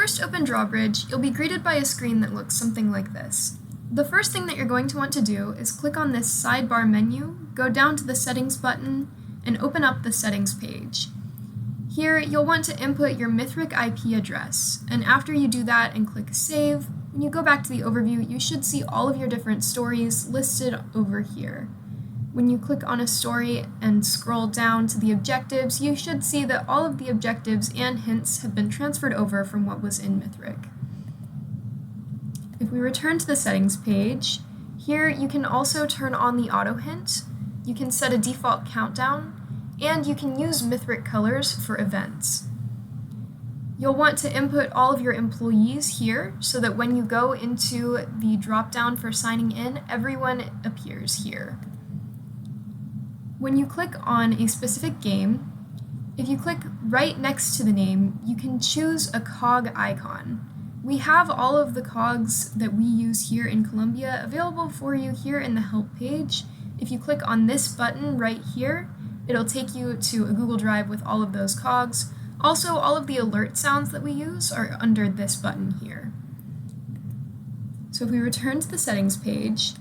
first open Drawbridge, you'll be greeted by a screen that looks something like this. The first thing that you're going to want to do is click on this sidebar menu, go down to the Settings button, and open up the Settings page. Here, you'll want to input your Mythic IP address, and after you do that and click Save, when you go back to the overview, you should see all of your different stories listed over here. When you click on a story and scroll down to the objectives, you should see that all of the objectives and hints have been transferred over from what was in Mythic. If we return to the settings page, here you can also turn on the auto hint, you can set a default countdown, and you can use Mythic colors for events. You'll want to input all of your employees here so that when you go into the drop-down for signing in, everyone appears here. When you click on a specific game, if you click right next to the name, you can choose a cog icon. We have all of the cogs that we use here in Columbia available for you here in the help page. If you click on this button right here, it'll take you to a Google Drive with all of those cogs. Also, all of the alert sounds that we use are under this button here. So if we return to the settings page,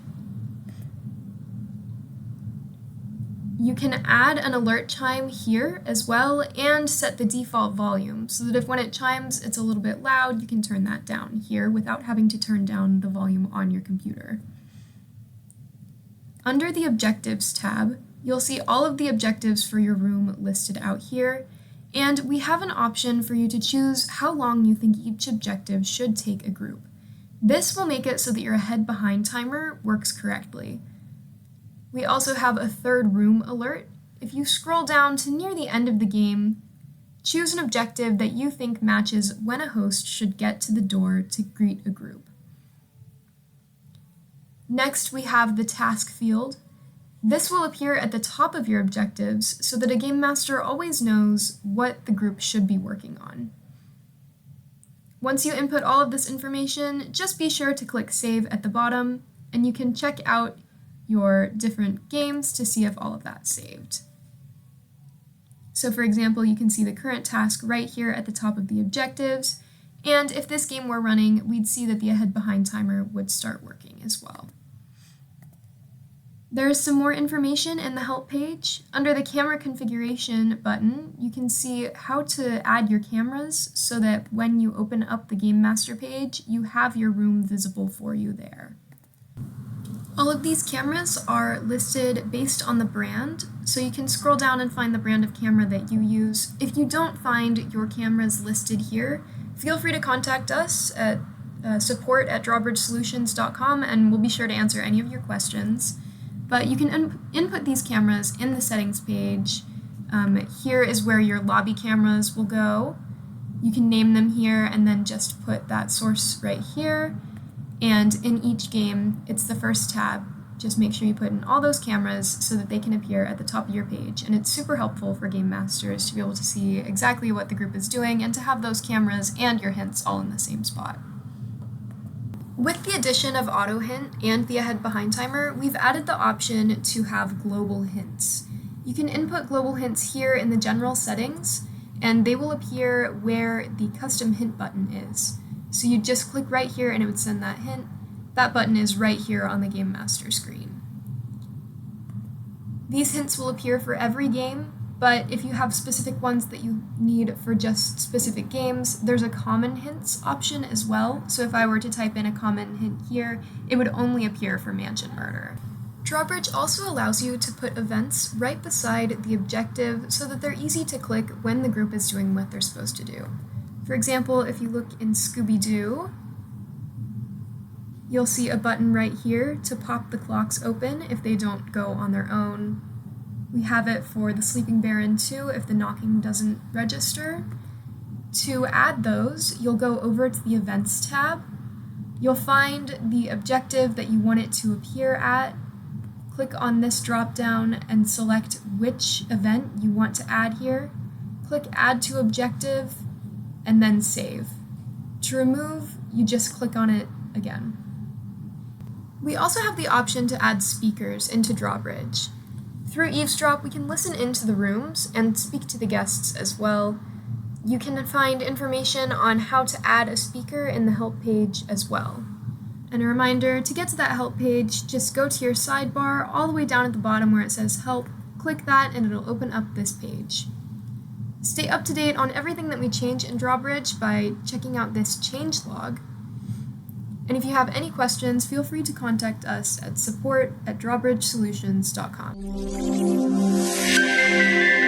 you can add an alert chime here as well and set the default volume so that if when it chimes it's a little bit loud, you can turn that down here without having to turn down the volume on your computer. Under the Objectives tab, you'll see all of the objectives for your room listed out here, and we have an option for you to choose how long you think each objective should take a group. This will make it so that your ahead-behind timer works correctly. We also have a third room alert. If you scroll down to near the end of the game, choose an objective that you think matches when a host should get to the door to greet a group. Next, we have the task field. This will appear at the top of your objectives so that a game master always knows what the group should be working on. Once you input all of this information, just be sure to click Save at the bottom, and you can check out your different games to see if all of that's saved. So for example, you can see the current task right here at the top of the objectives, and if this game were running, we'd see that the ahead-behind timer would start working as well. There's some more information in the help page. Under the camera configuration button, you can see how to add your cameras so that when you open up the Game Master page, you have your room visible for you there. All of these cameras are listed based on the brand, so you can scroll down and find the brand of camera that you use. If you don't find your cameras listed here, feel free to contact us at support@drawbridgesolutions.com and we'll be sure to answer any of your questions. But you can input these cameras in the settings page. Here is where your lobby cameras will go. You can name them here and then just put that source right here. And in each game, it's the first tab. Just make sure you put in all those cameras so that they can appear at the top of your page. And it's super helpful for game masters to be able to see exactly what the group is doing and to have those cameras and your hints all in the same spot. With the addition of auto hint and the ahead behind timer, we've added the option to have global hints. You can input global hints here in the general settings, and they will appear where the custom hint button is. So you just click right here and it would send that hint. That button is right here on the Game Master screen. These hints will appear for every game, but if you have specific ones that you need for just specific games, there's a common hints option as well. So if I were to type in a common hint here, it would only appear for Mansion Murder. Drawbridge also allows you to put events right beside the objective so that they're easy to click when the group is doing what they're supposed to do. For example, if you look in Scooby-Doo, you'll see a button right here to pop the clocks open if they don't go on their own. We have it for the Sleeping Baron too if the knocking doesn't register. To add those, you'll go over to the Events tab. You'll find the objective that you want it to appear at. Click on this drop-down and select which event you want to add here. Click Add to Objective, and then Save. To remove, you just click on it again. We also have the option to add speakers into Drawbridge. Through Eavesdrop, we can listen into the rooms and speak to the guests as well. You can find information on how to add a speaker in the help page as well. And a reminder, to get to that help page, just go to your sidebar all the way down at the bottom where it says help, click that, and it'll open up this page. Stay up to date on everything that we change in Drawbridge by checking out this changelog. And if you have any questions, feel free to contact us at support@drawbridgesolutions.com.